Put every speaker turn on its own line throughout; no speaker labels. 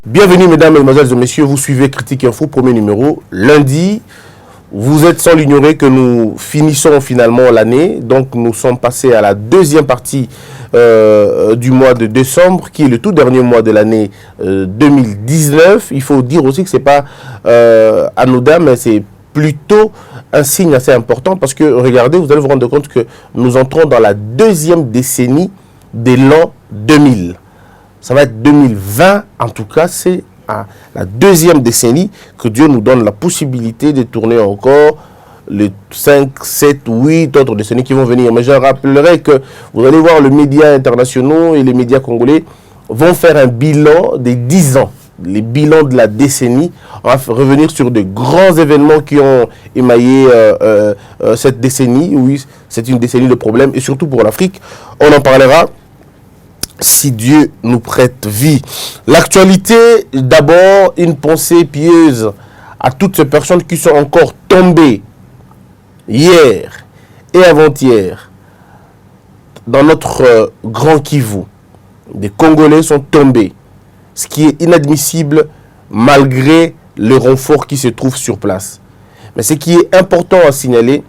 Bienvenue mesdames, mesdemoiselles et messieurs, vous suivez Critique Info, premier numéro. Lundi, vous êtes sans l'ignorer que nous finissons finalement l'année. Donc nous sommes passés à la deuxième partie du mois de décembre, qui est le tout dernier mois de l'année 2019. Il faut dire aussi que ce n'est pas anodin, mais c'est plutôt un signe assez important parce que, regardez, vous allez vous rendre compte que nous entrons dans la deuxième décennie de l'an 2000. Ça va être 2020, en tout cas, c'est la deuxième décennie que Dieu nous donne la possibilité de tourner encore les 5, 7, 8 autres décennies qui vont venir. Mais je rappellerai que vous allez voir, les médias internationaux et les médias congolais vont faire un bilan des 10 ans, les bilans de la décennie. On va revenir sur de grands événements qui ont émaillé cette décennie. Oui, c'est une décennie de problèmes, et surtout pour l'Afrique. On en parlera si Dieu nous prête vie. L'actualité, d'abord, une pensée pieuse à toutes ces personnes qui sont encore tombées hier et avant-hier dans notre grand Kivu. Des Congolais sont tombés, ce qui est inadmissible malgré le renfort qui se trouve sur place. Mais ce qui est important à signaler,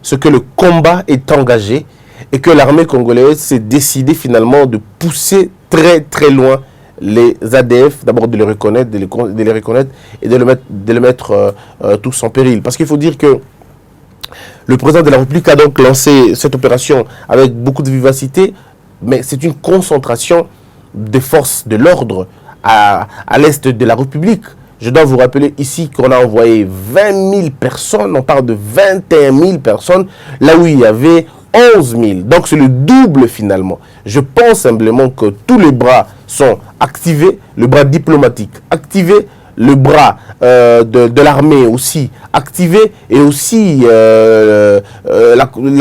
c'est que le combat est engagé et que l'armée congolaise s'est décidée finalement de pousser très très loin les ADF, d'abord de les reconnaître, et de les mettre tous en péril. Parce qu'il faut dire que le président de la République a donc lancé cette opération avec beaucoup de vivacité, mais c'est une concentration des forces de l'ordre à l'est de la République. Je dois vous rappeler ici qu'on a envoyé 20 000 personnes, on parle de 21 000 personnes, là où il y avait 11 000. Donc c'est le double finalement. Je pense simplement que tous les bras sont activés, le bras diplomatique activé, le bras de l'armée aussi activé, et aussi la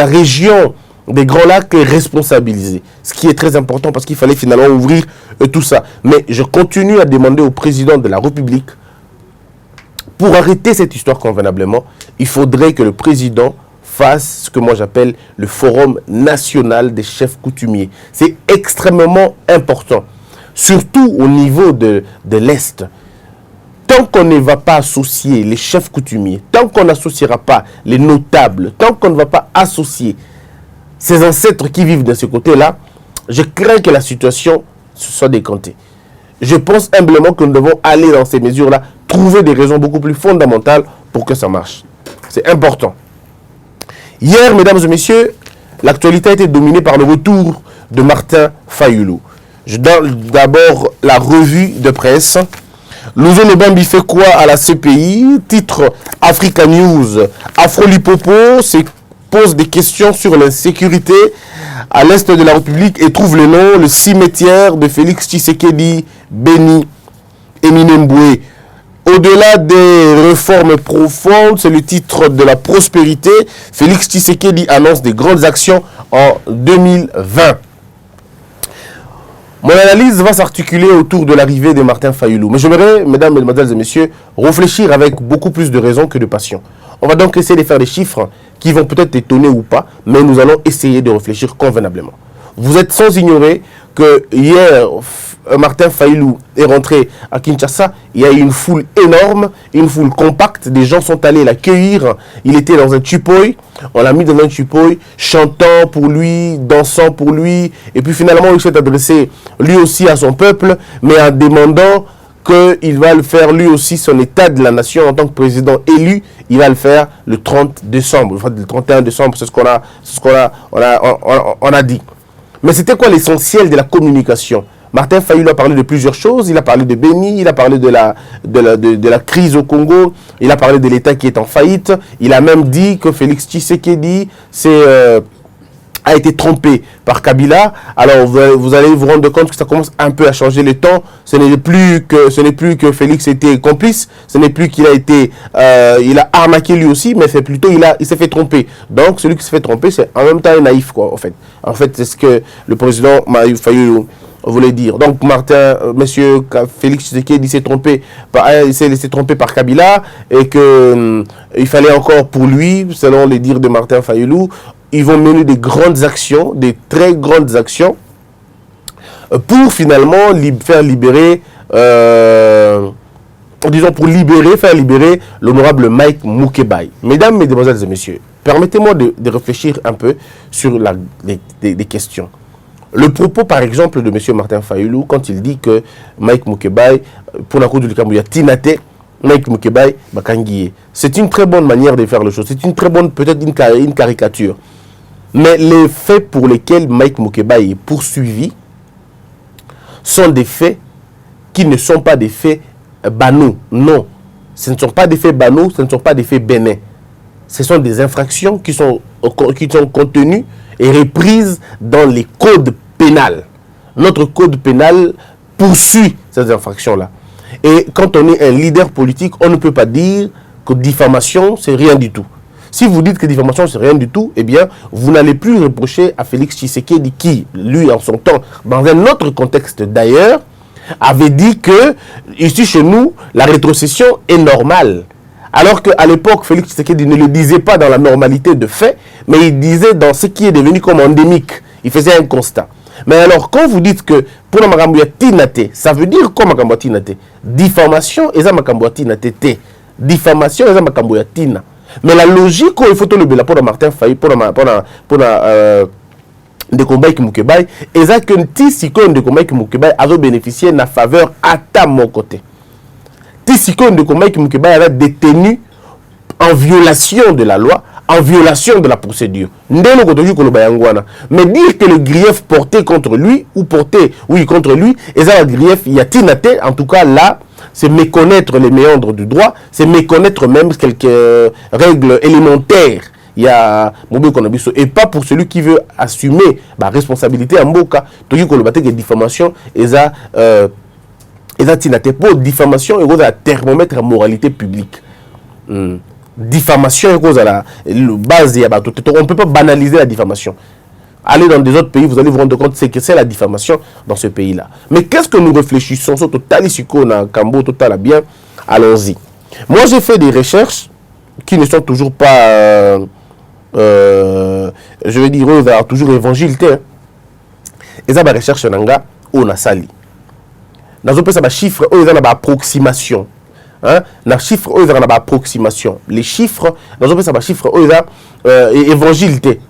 région des Grands Lacs est responsabilisée. Ce qui est très important parce qu'il fallait finalement ouvrir tout ça. Mais je continue à demander au président de la République, pour arrêter cette histoire convenablement, il faudrait que le président fasse ce que moi j'appelle le forum national des chefs coutumiers. C'est extrêmement important, surtout au niveau de l'Est. Tant qu'on ne va pas associer les chefs coutumiers, tant qu'on n'associera pas les notables, tant qu'on ne va pas associer ces ancêtres qui vivent de ce côté-là, je crains que la situation se soit décantée. Je pense humblement que nous devons aller dans ces mesures-là, trouver des raisons beaucoup plus fondamentales pour que ça marche. C'est important. Hier, mesdames et messieurs, l'actualité a été dominée par le retour de Martin Fayulu. Je donne d'abord la revue de presse. Louzo Nobambi fait quoi à la CPI? Titre Africa News. Afro-Lipopo se pose des questions sur l'insécurité à l'est de la République et trouve le nom, le cimetière de Félix Tshisekedi, Béni, Eminemboué. Au-delà des réformes profondes, c'est le titre de la prospérité. Félix Tshisekedi annonce des grandes actions en 2020. Mon analyse va s'articuler autour de l'arrivée de Martin Fayulu. Mais j'aimerais, mesdames, mesdemoiselles et messieurs, réfléchir avec beaucoup plus de raison que de passion. On va donc essayer de faire des chiffres qui vont peut-être étonner ou pas, mais nous allons essayer de réfléchir convenablement. Vous êtes sans ignorer que hier, Martin Fayulu est rentré à Kinshasa. Il y a eu une foule énorme, une foule compacte. Des gens sont allés l'accueillir. Il était dans un tchipoy. On l'a mis dans un tchipoy, chantant pour lui, dansant pour lui. Et puis finalement, il s'est adressé lui aussi à son peuple, mais en demandant qu'il va le faire lui aussi son état de la nation en tant que président élu. Il va le faire le 30 décembre. Enfin, le 31 décembre, c'est ce qu'on a dit. Mais c'était quoi l'essentiel de la communication? Martin Fayulu a parlé de plusieurs choses. Il a parlé de Béni, il a parlé de la crise au Congo, il a parlé de l'État qui est en faillite. Il a même dit que Félix Tshisekedi a été trompé par Kabila. Alors vous allez vous rendre compte que ça commence un peu à changer le temps. Ce n'est plus que Félix était complice, ce n'est plus qu'il a été, il a arnaqué lui aussi, mais c'est plutôt il s'est fait tromper. Donc celui qui se fait tromper, c'est en même temps un naïf quoi. En fait, c'est ce que le président Fayulu voulait dire. Donc monsieur Félix Tshisekedi s'est trompé il s'est laissé tromper par Kabila et que il fallait encore pour lui, selon les dires de Martin Fayulu, ils vont mener des grandes actions, des très grandes actions pour finalement faire libérer disons pour faire libérer l'honorable Mike Mukebai. Mesdames, mesdemoiselles et messieurs, permettez-moi de réfléchir un peu sur des questions. Le propos, par exemple, de M. Martin Fayulu, quand il dit que Mike Mukebai, pour la Cour du Cameroun, Tinate, Mike Mukebai, Bakangiye. C'est une très bonne manière de faire les choses. C'est une très bonne, peut-être une caricature. Mais les faits pour lesquels Mike Mukebai est poursuivi sont des faits qui ne sont pas des faits banaux. Non, ce ne sont pas des faits banaux, ce ne sont pas des faits bénins. Ce sont des infractions qui sont contenues et reprises dans les codes pénals. Notre code pénal poursuit ces infractions-là. Et quand on est un leader politique, on ne peut pas dire que diffamation, c'est rien du tout. Si vous dites que diffamation, c'est rien du tout, eh bien, vous n'allez plus reprocher à Félix Tshisekedi qui, lui, en son temps, dans un autre contexte d'ailleurs, avait dit que, ici chez nous, la rétrocession est normale. Alors qu'à l'époque, Félix Tshisekedi ne le disait pas dans la normalité de fait, mais il disait dans ce qui est devenu comme endémique. Il faisait un constat. Mais alors, quand vous dites que pour la Makambo Tinate, ça veut dire quoi Makambo Tinate? Diffamation, et ça Makambo Tinate. Diffamation, et ça Makambo Tina. Mais la logique, il faut le bela pour Martin Faye, pour de combat qui Mukebai, et ça que Tissikon de combat qui Mukebai a bénéficié de la faveur à mon côté. Tissikon de combat qui Mukebai a détenu en violation de la loi, en violation de la procédure. Mais dire que le grief porté contre lui, ou porté, oui, contre lui, et ça, le grief, il y a Tinate, en tout cas là, c'est méconnaître les méandres du droit, c'est méconnaître même quelques règles élémentaires. Il y a et pas pour celui qui veut assumer la responsabilité en Mboka, que diffamation, et ça, Tinate, pour diffamation, et ça, thermomètre à moralité publique. Diffamation est cause à la base. On ne peut pas banaliser la diffamation. Allez dans des autres pays, vous allez vous rendre compte que c'est la diffamation dans ce pays-là. Mais qu'est-ce que nous réfléchissons sur total Cambo, total bien? Allons-y. Moi, j'ai fait des recherches qui ne sont toujours pas, je vais dire, toujours évangélités. Et ça, ma recherche nanga, on a sali. Dans un peu, ça va chiffre, on a approximation. Les chiffres, approximation. Les chiffres, dans un peu, ça va chiffre, évangélités.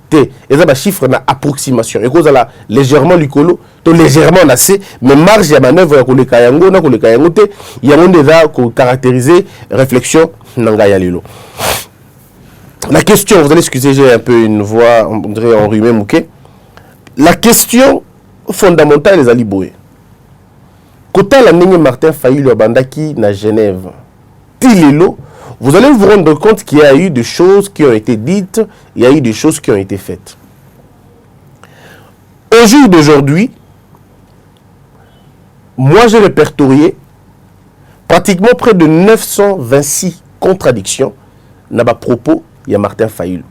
Et ça va chiffre na approximation. Et cause là légèrement lucolo, to légèrement nassé, mais marge de manœuvre ko le kayango na ko le kayango te, il y a déjà ko caractériser réflexion nanga ya lilo. La question, vous allez excuser, j'ai un peu une voix, on dirait enrhumée mouké. La question fondamentale les aliboué. Kota la Ndenge Martin Fayulu Bandaki na Genève. Tilelo, vous allez vous rendre compte qu'il y a eu des choses qui ont été dites, il y a eu des choses qui ont été faites. Au jour d'aujourd'hui, moi j'ai répertorié pratiquement près de 926 contradictions dans ma propos, il y a Martin Fayulu.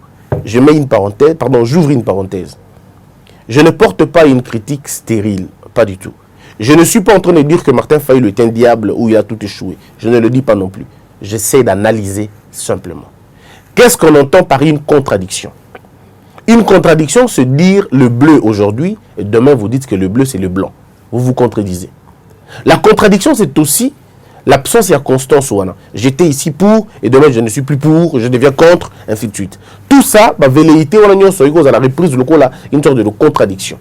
Je mets une parenthèse, pardon, j'ouvre une parenthèse. Je ne porte pas une critique stérile, pas du tout. Je ne suis pas en train de dire que Martin Fayulu est un diable où il a tout échoué. Je ne le dis pas non plus. J'essaie d'analyser simplement. Qu'est-ce qu'on entend par une contradiction? Une contradiction, c'est dire le bleu aujourd'hui, et demain vous dites que le bleu c'est le blanc. Vous vous contredisez. La contradiction, c'est aussi l'absence de constance. J'étais ici pour, et demain je ne suis plus pour, je deviens contre, ainsi de suite. Tout ça, la velléité, on a une reprise de une sorte de contradiction.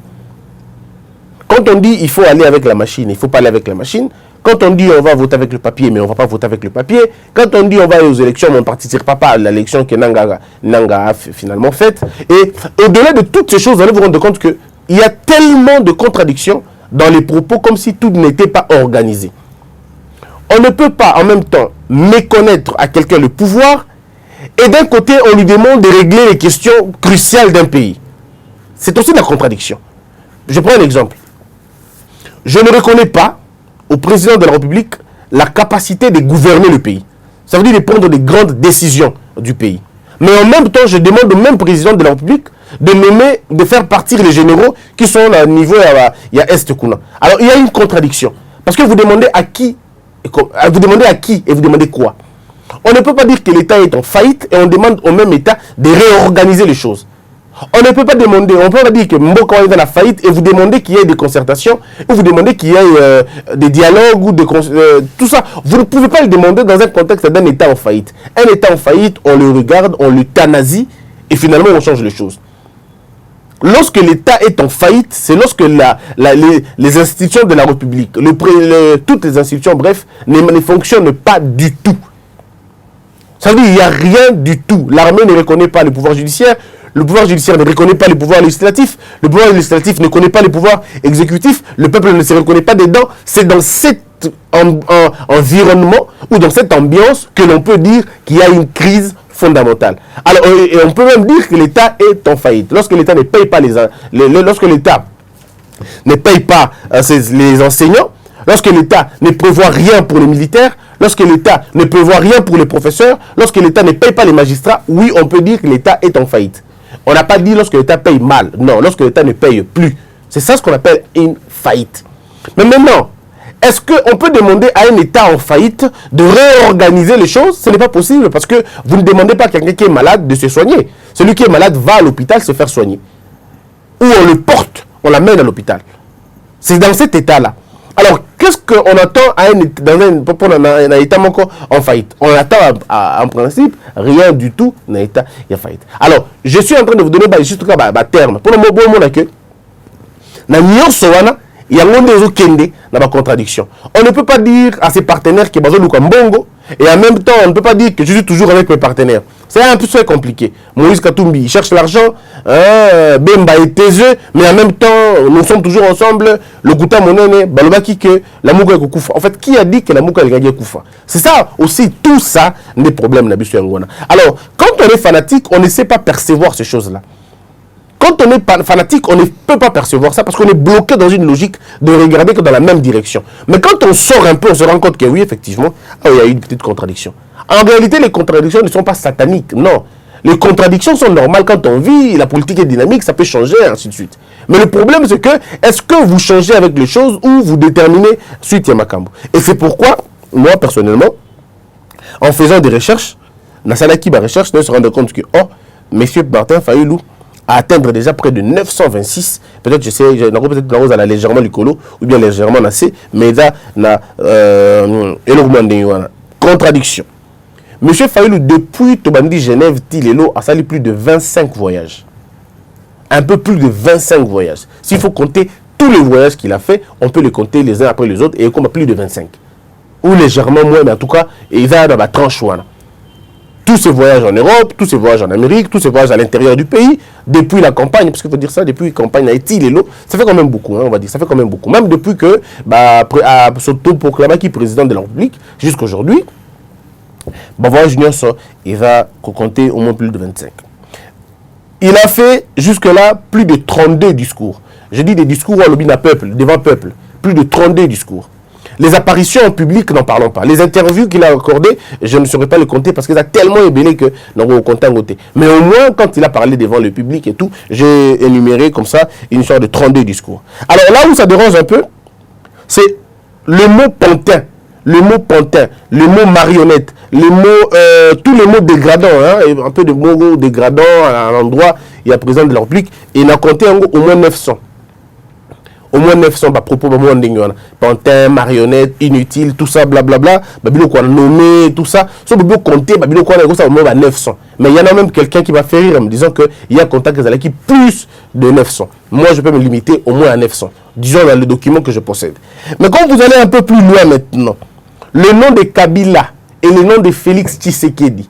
Quand on dit il faut aller avec la machine, il ne faut pas aller avec la machine. Quand on dit on va voter avec le papier, mais on ne va pas voter avec le papier. Quand on dit on va aux élections, mais on ne participera pas à l'élection que Nanga a finalement faite. Et au-delà de toutes ces choses, vous allez vous rendre compte qu'il y a tellement de contradictions dans les propos comme si tout n'était pas organisé. On ne peut pas en même temps méconnaître à quelqu'un le pouvoir et d'un côté on lui demande de régler les questions cruciales d'un pays. C'est aussi de la contradiction. Je prends un exemple. Je ne reconnais pas au président de la République la capacité de gouverner le pays. Ça veut dire de prendre des grandes décisions du pays. Mais en même temps, je demande au même président de la République de nommer, de faire partir les généraux qui sont à niveau, il y a Est Kuna. Alors, il y a une contradiction. Parce que vous demandez à qui et vous demandez quoi. On ne peut pas dire que l'État est en faillite et on demande au même État de réorganiser les choses. On ne peut pas demander, on ne peut pas dire que Mboka est dans la faillite et vous demandez qu'il y ait des concertations, ou vous demandez qu'il y ait des dialogues, ou tout ça. Vous ne pouvez pas le demander dans un contexte d'un État en faillite. Un État en faillite, on le regarde, on l'euthanasie et finalement on change les choses. Lorsque l'État est en faillite, c'est lorsque les institutions de la République, toutes les institutions, bref, ne fonctionnent pas du tout. Ça veut dire qu'il n'y a rien du tout. L'armée ne reconnaît pas le pouvoir judiciaire. Le pouvoir judiciaire ne reconnaît pas le pouvoir législatif. Le pouvoir législatif ne connaît pas le pouvoir exécutif. Le peuple ne se reconnaît pas dedans. C'est dans cet environnement ou dans cette ambiance que l'on peut dire qu'il y a une crise fondamentale. Alors, et on peut même dire que l'État est en faillite. Lorsque l'État ne paye pas lorsque l'État ne paye pas les enseignants, lorsque l'État ne prévoit rien pour les militaires, lorsque l'État ne prévoit rien pour les professeurs, lorsque l'État ne paye pas les magistrats, oui, on peut dire que l'État est en faillite. On n'a pas dit lorsque l'État paye mal. Non, lorsque l'État ne paye plus. C'est ça ce qu'on appelle une faillite. Mais maintenant, est-ce qu'on peut demander à un État en faillite de réorganiser les choses? Ce n'est pas possible parce que vous ne demandez pas à quelqu'un qui est malade de se soigner. Celui qui est malade va à l'hôpital se faire soigner. Ou on le porte, on l'amène à l'hôpital. C'est dans cet état-là. Alors, qu'est-ce qu'on attend dans un État encore en faillite? On attend en principe rien du tout dans un État en faillite. Alors, je suis en train de vous donner juste un terme. Pour le moment, il y a une contradiction. On ne peut pas dire à ses partenaires que Bazo Luka Mbongo et en même temps, on ne peut pas dire que je suis toujours avec mes partenaires. C'est un peu compliqué. Moïse Katumbi, il cherche l'argent, Bemba est taiseux, mais en même temps, nous sommes toujours ensemble. Le Gouta Monene, Balobaki que la Mouka est Koufa. En fait, qui a dit que la Mouka est gagné Koufa? C'est ça aussi, tout ça, des problèmes d'Abisu Ngwana. Alors, quand on est fanatique, on ne sait pas percevoir ces choses-là. Quand on est fanatique, on ne peut pas percevoir ça parce qu'on est bloqué dans une logique de regarder que dans la même direction. Mais quand on sort un peu, on se rend compte que oui, effectivement, il y a eu une petite contradiction. En réalité, les contradictions ne sont pas sataniques, non. Les contradictions sont normales quand on vit, la politique est dynamique, ça peut changer, ainsi de suite. Mais le problème, c'est que, est-ce que vous changez avec les choses ou vous déterminez suite à Makambo? Et c'est pourquoi, moi, personnellement, en faisant des recherches, Nasalaki ma recherche, je me suis rendu compte que, monsieur Martin Fayoulou, à atteindre déjà près de 926, peut-être je sais, peut-être la rose à la légèrement lucolo ou bien légèrement nassé, mais là, contradiction. Monsieur Fayoulou, depuis Tobandi Genève, Tilelo, a sali plus de 25 voyages. Un peu plus de 25 voyages. S'il faut compter tous les voyages qu'il a fait, on peut les compter les uns après les autres et comme plus de 25. Ou légèrement moins, mais en tout cas, il va dans la tranche. Tous ces voyages en Europe, tous ces voyages en Amérique, tous ces voyages à l'intérieur du pays, depuis la campagne, parce qu'il faut dire ça, depuis la campagne Haïti, ça fait quand même beaucoup, on va dire, ça fait quand même beaucoup. Même depuis que, s'auto-proclamé qui est président de la République, jusqu'à aujourd'hui, voyage Junior, il va compter au moins plus de 25. Il a fait jusque-là plus de 32 discours. Je dis des discours à l'objet peuple, devant peuple, plus de 32 discours. Les apparitions en public, n'en parlons pas. Les interviews qu'il a accordées, je ne saurais pas les compter parce qu'il a tellement ébélé que nous ne comptons pas. Mais au moins, quand il a parlé devant le public et tout, j'ai énuméré comme ça une sorte de 32 discours. Alors là où ça dérange un peu, c'est le mot pantin, le mot marionnette, tous les mots dégradants, un peu de mots dégradants à l'endroit, il y a président de la République, et il a compté au moins 900. Au moins 900 propos, pantin, marionnette, inutile, tout ça, blablabla, babilo qu'on a nommé, tout ça. Si vous compter, babilo qu'on a au moins 900. Mais il y en a même quelqu'un qui va faire rire en me disant qu'il y a contact qui plus de 900. Moi, je peux me limiter au moins à 900. Disons dans le document que je possède. Mais quand vous allez un peu plus loin maintenant, le nom de Kabila et le nom de Félix Tshisekedi,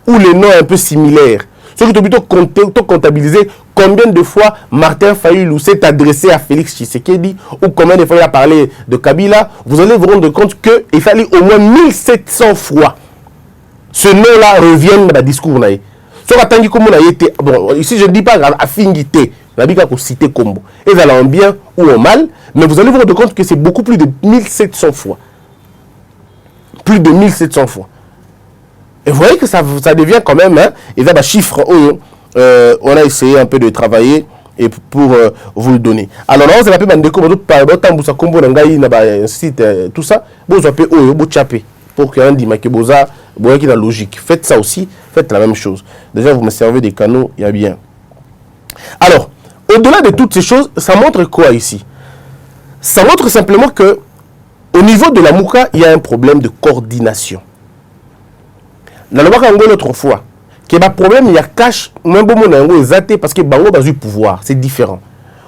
ou les noms un peu similaires, ceux qui ont plutôt comptabilisé combien de fois Martin Fayoulou s'est adressé à Félix Tshisekedi ou combien de fois il a parlé de Kabila, vous allez vous rendre compte qu'il fallait au moins 1700 fois ce nom-là revienne dans le discours. Bon, ici je ne dis pas affinité, je dis qu'on cite Combo. Et ça en bien ou en mal, mais vous allez vous rendre compte que c'est beaucoup plus de 1700 fois. Plus de 1700 fois. Et vous voyez que ça devient quand même, il y a des chiffres, on a essayé un peu de travailler et pour vous le donner. Alors là, on s'est appelé Bandeko, site, tout ça, vous appelez pour qu'il y ait un dimaké boza, vous voyez qu'il y a la logique. Faites ça aussi, faites la même chose. Déjà, vous me servez des canaux, il y a bien. Alors, au-delà de toutes ces choses, ça montre quoi ici? Ça montre simplement que au niveau de la Mouka, il y a un problème de coordination. Dans le Mouka, l'autre fois, qu'il y a un problème, il y a cash, même parce que Bango a eu pouvoir, c'est différent.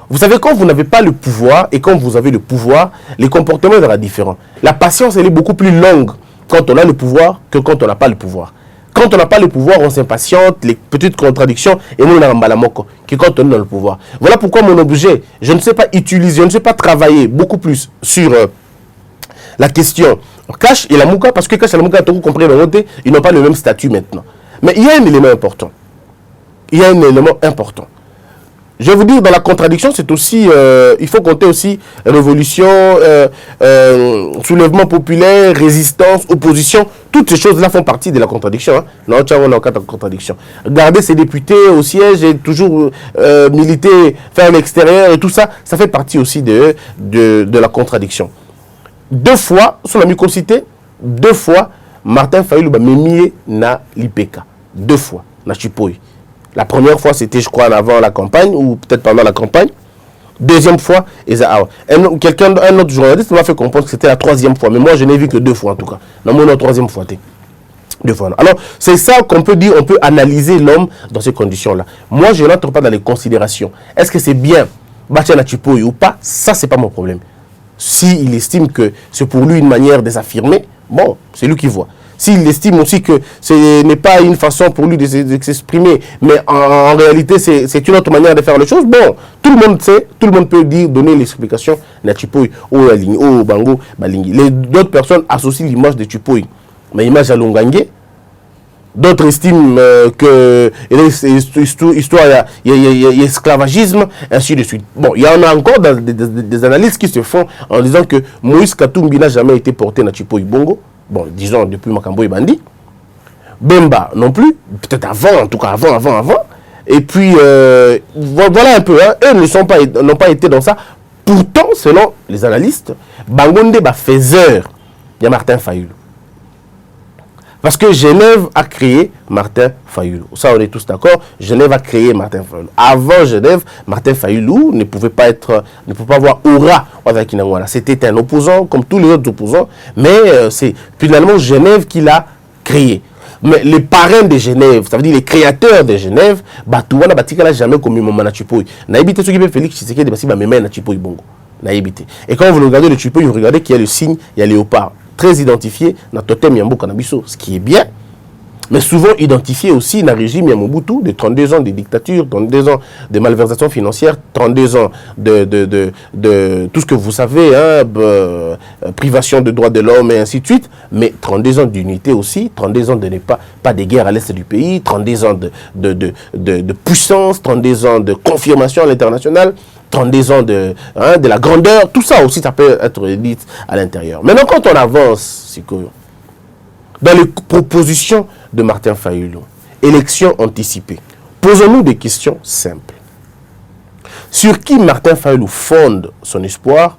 Vous savez, quand vous n'avez pas le pouvoir et quand vous avez le pouvoir, les comportements seront différents. La patience, elle est beaucoup plus longue quand on a le pouvoir que quand on n'a pas le pouvoir. Quand on n'a pas le pouvoir, on s'impatiente, les petites contradictions, et nous, on a un balamoko, que quand on est dans le pouvoir. Voilà pourquoi mon objet, je ne sais pas utiliser, je ne sais pas travailler beaucoup plus sur la question cash et la Mouka, parce que cash et la Mouka, tout compris, ils n'ont pas le même statut maintenant. Mais il y a un élément important. Il y a un élément important. Je vais vous dire, dans la contradiction, c'est aussi, il faut compter aussi révolution, soulèvement populaire, résistance, opposition. Toutes ces choses-là font partie de la contradiction. Hein. Non, tiens, on a encore de contradiction. Garder ses députés au siège et toujours militer, faire l'extérieur et tout ça, ça fait partie aussi de la contradiction. 2 fois, son ami cité, 2 fois, Martin Fayulu Memié na l'IPK. 2 fois, na Chipoy. La première fois, c'était, je crois, avant la campagne, ou peut-être pendant la campagne. Deuxième fois, un autre journaliste m'a fait comprendre que c'était la 3e fois. Mais moi, je n'ai vu que 2 fois, en tout cas. Non, moi, la 3e fois. 2 fois. Alors, c'est ça qu'on peut dire, on peut analyser l'homme dans ces conditions-là. Moi, je n'entre pas dans les considérations. Est-ce que c'est bien Bachana Chipoy ou pas? Ça, c'est pas mon problème. S'il estime que c'est pour lui une manière de s'affirmer, bon, c'est lui qui voit. S'il estime aussi que ce n'est pas une façon pour lui de s'exprimer, mais en réalité, c'est une autre manière de faire les choses, bon, tout le monde sait, tout le monde peut dire, donner l'explication de Chipoy, ou Bango, Balingi. D'autres personnes associent l'image de Chipoy, mais l'image à Longangé. D'autres estiment que histoire, il y a esclavagisme, ainsi de suite. Bon, il y en a encore des analyses qui se font en disant que Moïse Katumbi n'a jamais été porté dans Chipoy Bongo. Bon, disons depuis Makambo et Bandi. Bemba non plus, peut-être avant, en tout cas avant. Et puis, voilà un peu, hein. Eux n'ont pas été dans ça. Pourtant, selon les analystes, Bangonde est faiseur de Martin Fayulu. Parce que Genève a créé Martin Fayulu. Ça, on est tous d'accord. Genève a créé Martin Fayulu. Avant Genève, Martin Fayulu ne pouvait pas avoir aura avec Inangwana. C'était un opposant, comme tous les autres opposants. Mais c'est finalement Genève qui l'a créé. Mais les parrains de Genève, ça veut dire les créateurs de Genève, Batouana Batika n'a jamais commis mon Manachipoy. Naïbité, ce qui fait Félix Tshisekedi, c'est ma mère Nachipoy Bongo. Naïbité. Et quand vous regardez le Chipoy, vous regardez qu'il y a le signe, il y a léopard. Très identifié dans Totem Yambo Kanabiso, ce qui est bien, mais souvent identifié aussi dans le régime Yamobutu de 32 ans de dictature, 32 ans de malversation financière, 32 ans de tout ce que vous savez, hein, privation de droits de l'homme et ainsi de suite, mais 32 ans d'unité aussi, 32 ans de ne pas de guerre à l'est du pays, 32 ans de puissance, 32 ans de confirmation à l'international, 32 ans de la grandeur, tout ça aussi, ça peut être dit à l'intérieur. Maintenant, quand on avance, c'est que dans les propositions de Martin Fayulu, élection anticipée, posons-nous des questions simples. Sur qui Martin Fayulu fonde son espoir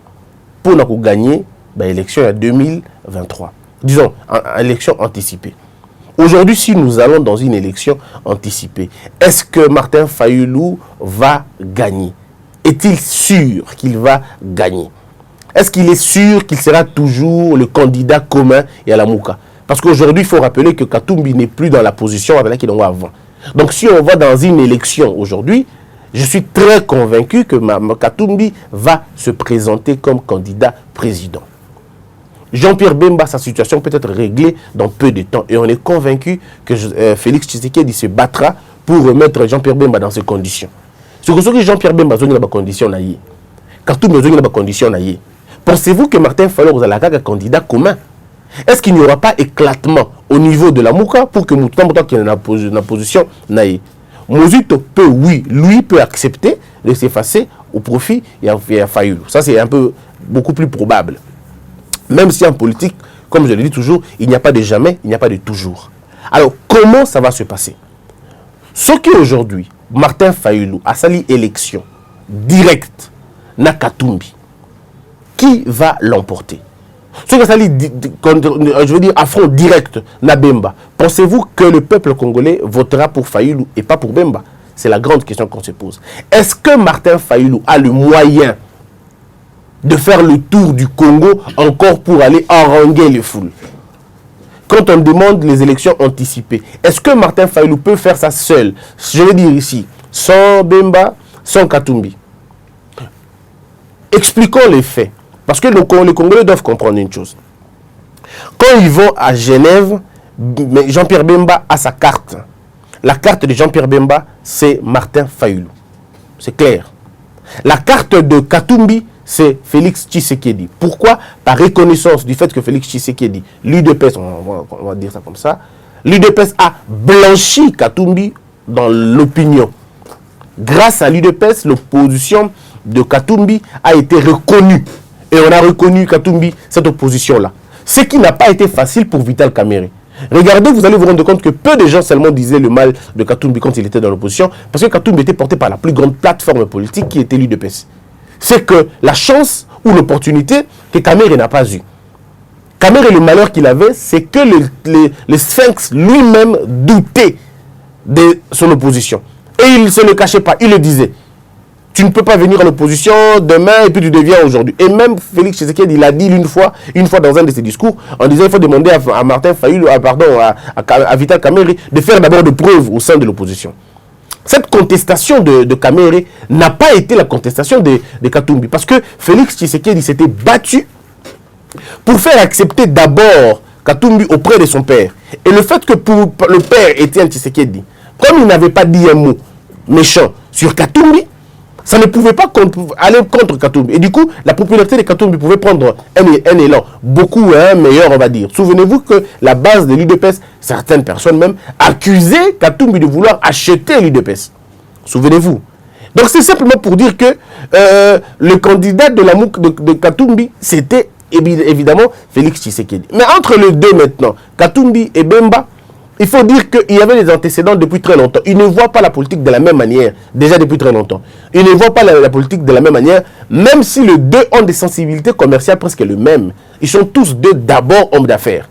pour nous gagner l'élection en 2023? Disons, élection anticipée. Aujourd'hui, si nous allons dans une élection anticipée, est-ce que Martin Fayulu va gagner? Est-il sûr qu'il va gagner? Est-ce qu'il est sûr qu'il sera toujours le candidat commun et à la Mouka? Parce qu'aujourd'hui, il faut rappeler que Katumbi n'est plus dans la position avec laquelle on va avant. Donc si on va dans une élection aujourd'hui, je suis très convaincu que Katumbi va se présenter comme candidat président. Jean-Pierre Bemba, sa situation peut être réglée dans peu de temps. Et on est convaincu que Félix Tshisekedi se battra pour remettre Jean-Pierre Bemba dans ces conditions. Ce que Jean-Pierre Bemba a des conditions, Katumbi a des conditions. Pensez-vous que Martin Fayulu a un candidat commun? Est-ce qu'il n'y aura pas éclatement au niveau de la Mouka pour que Mouton qui est dans la position naïe? Mozito peut, oui, lui peut accepter de s'effacer au profit de Fayulu. Ça, c'est un peu beaucoup plus probable. Même si en politique, comme je le dis toujours, il n'y a pas de jamais, il n'y a pas de toujours. Alors, comment ça va se passer? Ce qui aujourd'hui, Martin Fayulu a sali élection directe na Katumbi, qui va l'emporter? Ce qui a sali, je veux dire, affront direct na Bemba. Pensez-vous que le peuple congolais votera pour Fayulu et pas pour Bemba? C'est la grande question qu'on se pose. Est-ce que Martin Fayulu a le moyen de faire le tour du Congo encore pour aller haranguer les foules? Quand on demande les élections anticipées, est-ce que Martin Fayulu peut faire ça seul? Je veux dire ici, sans Bemba, sans Katumbi. Expliquons les faits. Parce que les Congolais doivent comprendre une chose. Quand ils vont à Genève, Jean-Pierre Bemba a sa carte. La carte de Jean-Pierre Bemba, c'est Martin Fayulu. C'est clair. La carte de Katumbi, c'est Félix Tshisekedi. Pourquoi? Par reconnaissance du fait que Félix Tshisekedi, l'UDPS, on va dire ça comme ça, l'UDPS a blanchi Katumbi dans l'opinion. Grâce à l'UDPS, l'opposition de Katumbi a été reconnue. Et on a reconnu Katumbi, cette opposition-là. Ce qui n'a pas été facile pour Vital Kamerhe. Regardez, vous allez vous rendre compte que peu de gens seulement disaient le mal de Katumbi quand il était dans l'opposition, parce que Katumbi était porté par la plus grande plateforme politique qui était l'UDPS. C'est que la chance ou l'opportunité que Kamerhe n'a pas eue. Kamerhe, le malheur qu'il avait, c'est que le Sphinx lui-même doutait de son opposition. Et il ne se le cachait pas, il le disait. Tu ne peux pas venir à l'opposition demain et puis tu deviens aujourd'hui. Et même Félix Tshisekedi, il a dit une fois dans un de ses discours, en disant il faut demander à Martin Fayulu, à Vital Kamerhe de faire d'abord des preuves au sein de l'opposition. Cette contestation de Kamerhe n'a pas été la contestation de Katumbi. Parce que Félix Tshisekedi s'était battu pour faire accepter d'abord Katumbi auprès de son père. Et le fait que pour le père Étienne Tshisekedi, comme il n'avait pas dit un mot méchant sur Katumbi, ça ne pouvait pas aller contre Katumbi. Et du coup, la popularité de Katumbi pouvait prendre un élan beaucoup meilleur, on va dire. Souvenez-vous que la base de l'UDPS, certaines personnes même, accusaient Katumbi de vouloir acheter l'UDPS. Souvenez-vous. Donc c'est simplement pour dire que le candidat de la MOUC de Katumbi, c'était évidemment Félix Tshisekedi. Mais entre les deux maintenant, Katumbi et Bemba, il faut dire qu'il y avait des antécédents depuis très longtemps. Ils ne voient pas la politique de la même manière, déjà depuis très longtemps. Ils ne voient pas la politique de la même manière, même si les deux ont des sensibilités commerciales presque les mêmes. Ils sont tous deux d'abord hommes d'affaires.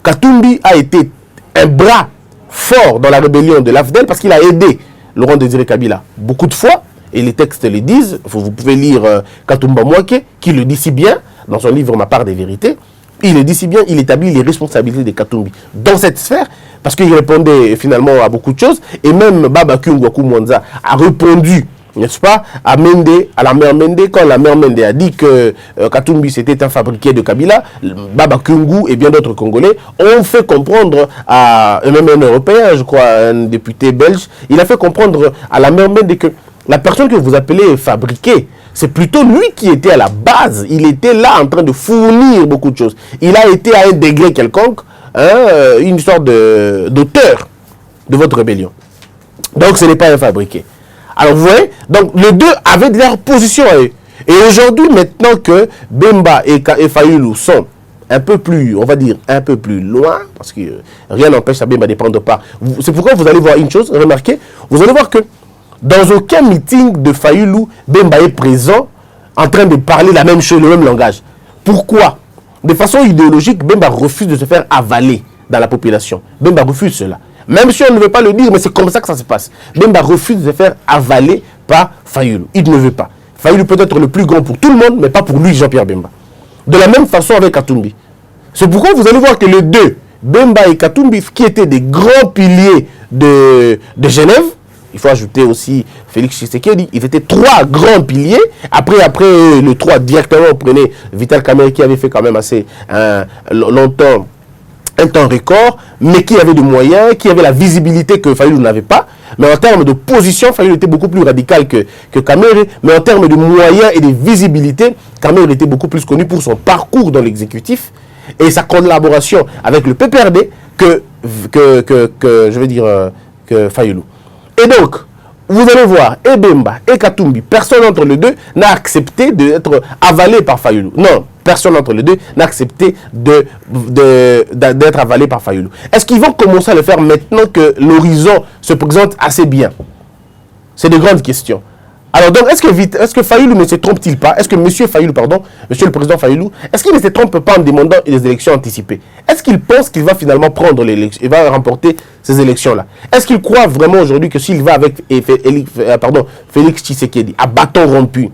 Katumbi a été un bras fort dans la rébellion de l'AFDEL parce qu'il a aidé Laurent Désiré Kabila beaucoup de fois, et les textes le disent. Vous pouvez lire Katumba Mouaké, qui le dit si bien dans son livre Ma part des vérités. Il le dit si bien, il établit les responsabilités de Katumbi dans cette sphère, parce qu'il répondait finalement à beaucoup de choses, et même Baba Kyungwaku Mwanza a répondu, n'est-ce pas, à la mère Mende, quand la mère Mende a dit que Katumbi c'était un fabriqué de Kabila, Baba Kyungu et bien d'autres Congolais ont fait comprendre à même un Européen, je crois, un député belge, il a fait comprendre à la mère Mende que la personne que vous appelez fabriqué, c'est plutôt lui qui était à la base. Il était là en train de fournir beaucoup de choses. Il a été à un degré quelconque, une sorte d'auteur de votre rébellion. Donc ce n'est pas un fabriqué. Alors vous voyez, donc les deux avaient leur position à eux. Et aujourd'hui, maintenant que Bemba et Fayulu sont un peu plus, on va dire, un peu plus loin, parce que rien n'empêche à Bemba de prendre part. C'est pourquoi vous allez voir une chose, remarquez, vous allez voir que dans aucun meeting de Fayulu, Bemba est présent en train de parler la même chose, le même langage. Pourquoi? De façon idéologique, Bemba refuse de se faire avaler dans la population. Bemba refuse cela. Même si on ne veut pas le dire, mais c'est comme ça que ça se passe. Bemba refuse de se faire avaler par Fayulu. Il ne veut pas. Fayulu peut être le plus grand pour tout le monde, mais pas pour lui, Jean-Pierre Bemba. De la même façon avec Katumbi. C'est pourquoi vous allez voir que les deux, Bemba et Katumbi, qui étaient des grands piliers de Genève, il faut ajouter aussi Félix Tshisekedi. Ils étaient trois grands piliers. Après le 3 directement, on prenait Vital Kamerhe qui avait fait quand même assez longtemps, un temps record, mais qui avait des moyens, qui avait la visibilité que Fayulu n'avait pas. Mais en termes de position, Fayulu était beaucoup plus radical que Kamerhe. Mais en termes de moyens et de visibilité, Kamerhe était beaucoup plus connu pour son parcours dans l'exécutif et sa collaboration avec le PPRD que Fayulu. Et donc, vous allez voir, et Bemba et Katumbi, personne entre les deux n'a accepté d'être avalé par Fayulu. Non, personne entre les deux n'a accepté d'être avalé par Fayulu. Est-ce qu'ils vont commencer à le faire maintenant que l'horizon se présente assez bien? C'est de grandes questions. Alors donc, est-ce que Fayoulou ne se trompe-t-il pas? Est-ce que monsieur Fayoulou, pardon, monsieur le président Fayoulou, est-ce qu'il ne se trompe pas en demandant des élections anticipées? Est-ce qu'il pense qu'il va finalement prendre l'élection, il va remporter ces élections-là? Est-ce qu'il croit vraiment aujourd'hui que s'il va avec Félix Tshisekedi à bâton rompu,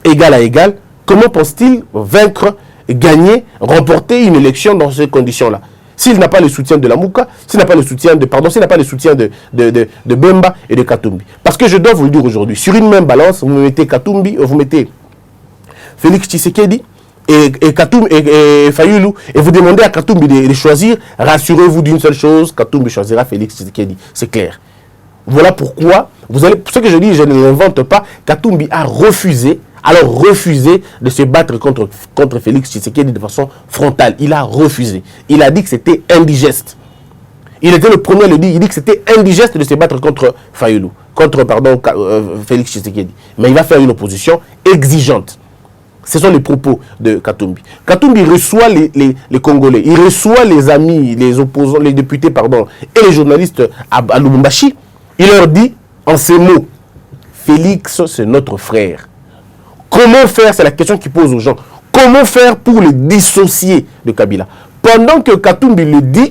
égal à égal, comment pense-t-il vaincre, gagner, remporter une élection dans ces conditions-là? S'il n'a pas le soutien de la Mouka, s'il n'a pas le soutien de, s'il n'a pas le soutien de Bemba et de Katumbi. Parce que je dois vous le dire aujourd'hui, sur une même balance, vous mettez Katumbi, vous mettez Félix Tshisekedi et Fayoulou, et vous demandez à Katumbi de choisir, rassurez-vous d'une seule chose, Katumbi choisira Félix Tshisekedi. C'est clair. Voilà pourquoi, ce que je dis, je ne l'invente pas, Katumbi a refusé de se battre contre Félix Tshisekedi de façon frontale. Il a refusé. Il a dit que c'était indigeste. Il était le premier à le dire. Il dit que c'était indigeste de se battre contre Fayoulou, Félix Tshisekedi. Mais il va faire une opposition exigeante. Ce sont les propos de Katumbi. Katumbi reçoit les Congolais. Il reçoit les amis, les opposants, les députés, et les journalistes à Lubumbashi. Il leur dit, en ces mots, Félix, c'est notre frère. Comment faire, c'est la question qu'il pose aux gens. Comment faire pour le dissocier de Kabila? Pendant que Katumbi le dit,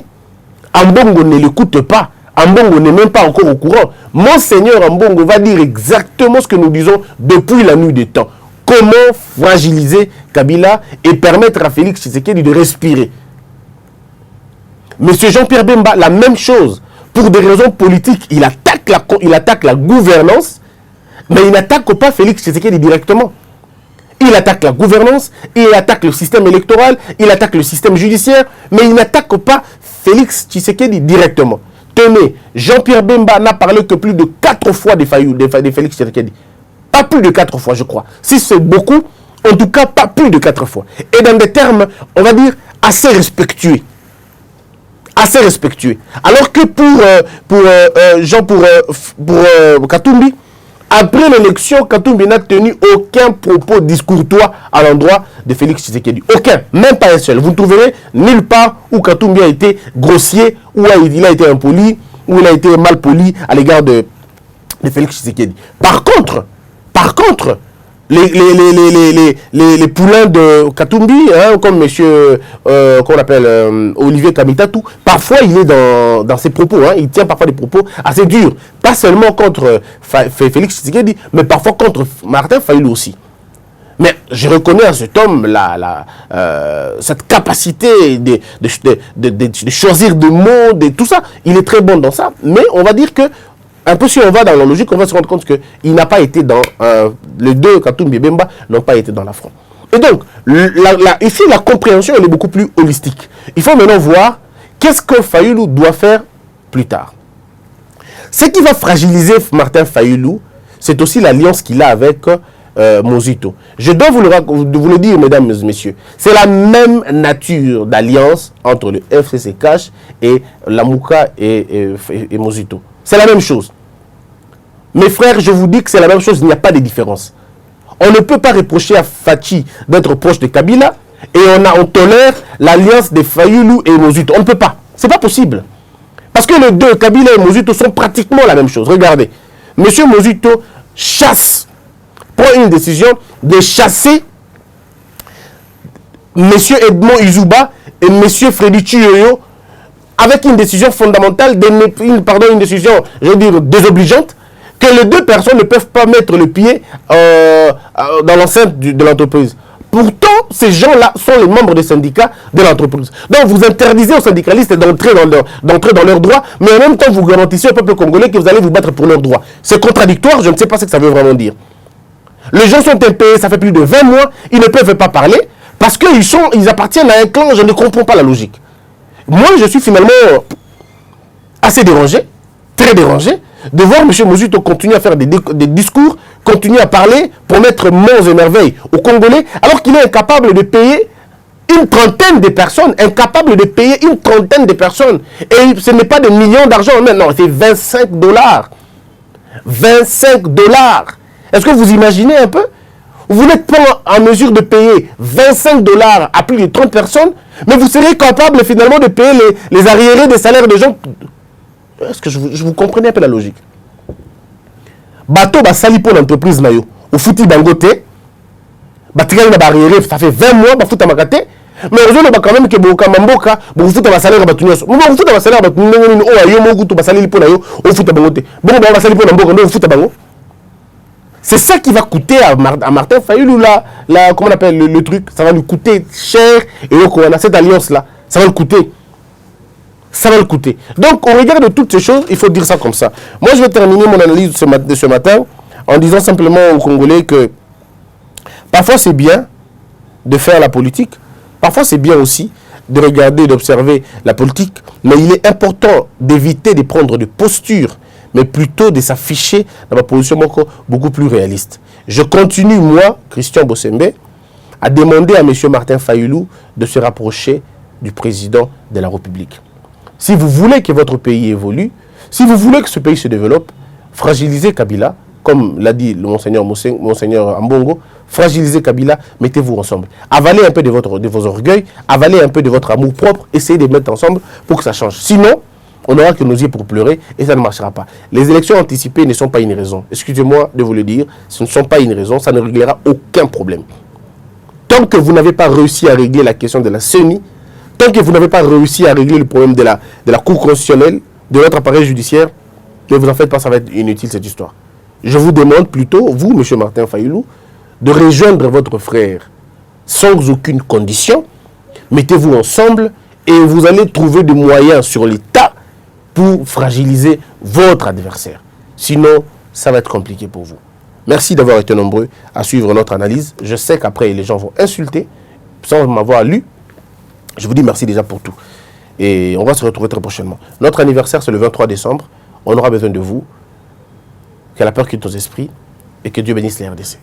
Ambongo ne l'écoute pas. Ambongo n'est même pas encore au courant. Monseigneur Ambongo va dire exactement ce que nous disons depuis la nuit des temps. Comment fragiliser Kabila et permettre à Félix Tshisekedi de respirer. Monsieur Jean-Pierre Bemba, la même chose. Pour des raisons politiques, il attaque la gouvernance, mais il n'attaque pas Félix Tshisekedi directement. Il attaque la gouvernance, il attaque le système électoral, il attaque le système judiciaire, mais il n'attaque pas Félix Tshisekedi directement. Tenez, Jean-Pierre Bemba n'a parlé que plus de 4 fois de Félix Tshisekedi. Pas plus de 4 fois, je crois. Si c'est beaucoup, en tout cas, pas plus de 4 fois. Et dans des termes, on va dire, assez respectueux. Assez respectueux. Alors que pour Katumbi, après l'élection, Katumbi n'a tenu aucun propos discourtois à l'endroit de Félix Tshisekedi. Aucun, même pas un seul. Vous ne trouverez nulle part où Katumbi a été grossier, où il a été impoli, où il a été mal poli à l'égard de Félix Tshisekedi. Par contre, les poulains de Katumbi, comme monsieur, qu'on appelle Olivier Kamitatou, parfois il est dans ses propos, il tient parfois des propos assez durs, pas seulement contre Félix Tshisekedi, mais parfois contre Martin Fayoulou aussi. Mais je reconnais à cet homme cette capacité de choisir des mots, tout ça, il est très bon dans ça, mais on va dire que un peu si on va dans la logique, on va se rendre compte qu'il n'a pas été dans... les deux, Katumbi et Bemba, n'ont pas été dans l'affront. Et donc, ici, la compréhension, elle est beaucoup plus holistique. Il faut maintenant voir qu'est-ce que Fayoulou doit faire plus tard. Ce qui va fragiliser Martin Fayoulou, c'est aussi l'alliance qu'il a avec Mozito. Je dois vous le dire, mesdames et messieurs, c'est la même nature d'alliance entre le FCC-Cash et la Mouka et Mozito. C'est la même chose. Mes frères, je vous dis que c'est la même chose, il n'y a pas de différence. On ne peut pas reprocher à Fachi d'être proche de Kabila et on tolère l'alliance de Fayoulou et Mozito. On ne peut pas. C'est pas possible. Parce que les deux, Kabila et Mozito, sont pratiquement la même chose. Regardez. Monsieur Mozito prend une décision de chasser Monsieur Edmond Izuba et Monsieur Freddy Chiyoyo avec une décision fondamentale, une décision, je veux dire, désobligeante, que les deux personnes ne peuvent pas mettre le pied dans l'enceinte de l'entreprise. Pourtant, ces gens-là sont les membres des syndicats de l'entreprise. Donc, vous interdisez aux syndicalistes d'entrer dans leurs droits, mais en même temps, vous garantissez au peuple congolais que vous allez vous battre pour leurs droits. C'est contradictoire, je ne sais pas ce que ça veut vraiment dire. Les gens sont impayés, ça fait plus de 20 mois, ils ne peuvent pas parler, parce qu'ils appartiennent à un clan, je ne comprends pas la logique. Moi, je suis finalement assez dérangé, très dérangé, de voir M. Mozito continuer à faire des discours, continuer à parler pour mettre monts et merveilles aux Congolais, alors qu'il est incapable de payer une trentaine de personnes, Et ce n'est pas des millions d'argent, non, c'est 25 $. 25 $. Est-ce que vous imaginez un peu? Vous n'êtes pas en mesure de payer 25 $ à plus de 30 personnes, mais vous serez capable finalement de payer les arriérés des salaires des gens. Est-ce que vous comprenez un peu la logique? bateau basali pour l'entreprise na yo au fouti bangote batikali na barrière ça fait 20 mois bafuta makate mais aujourd'hui ba quand même que boka mamboka bo futa basalaire batu nyoso bo futa basalaire batu ndenge ni o ayo moku to basali pour na yo au futa bangote bon ba basali pour na mboka ndo futa bango. C'est ça qui va coûter à Martin Fayulu la comment on appelle le truc, ça va lui coûter cher et donc on a cette alliance là, ça va le coûter. Ça va le coûter. Donc, au regard de toutes ces choses, il faut dire ça comme ça. Moi, je vais terminer mon analyse de ce matin en disant simplement aux Congolais que parfois c'est bien de faire la politique, parfois c'est bien aussi de regarder, d'observer la politique, mais il est important d'éviter de prendre de posture, mais plutôt de s'afficher dans ma position beaucoup plus réaliste. Je continue, moi, Christian Bossembe, à demander à M. Martin Fayulu de se rapprocher du président de la République. Si vous voulez que votre pays évolue, si vous voulez que ce pays se développe, fragilisez Kabila, comme l'a dit le monseigneur Ambongo, fragilisez Kabila, mettez-vous ensemble. Avalez un peu de vos orgueils, avalez un peu de votre amour propre, essayez de mettre ensemble pour que ça change. Sinon, on n'aura que nos yeux pour pleurer et ça ne marchera pas. Les élections anticipées ne sont pas une raison. Excusez-moi de vous le dire, ce ne sont pas une raison, ça ne réglera aucun problème. Tant que vous n'avez pas réussi à régler la question de la CENI, tant que vous n'avez pas réussi à régler le problème de la Cour constitutionnelle, de votre appareil judiciaire, ne vous en faites pas, ça va être inutile cette histoire. Je vous demande plutôt, vous, M. Martin Fayulu, de rejoindre votre frère sans aucune condition. Mettez-vous ensemble et vous allez trouver des moyens sur l'État pour fragiliser votre adversaire. Sinon, ça va être compliqué pour vous. Merci d'avoir été nombreux à suivre notre analyse. Je sais qu'après, les gens vont insulter sans m'avoir lu. Je vous dis merci déjà pour tout. Et on va se retrouver très prochainement. Notre anniversaire, c'est le 23 décembre. On aura besoin de vous. Que la peur quitte nos esprits et que Dieu bénisse les RDC.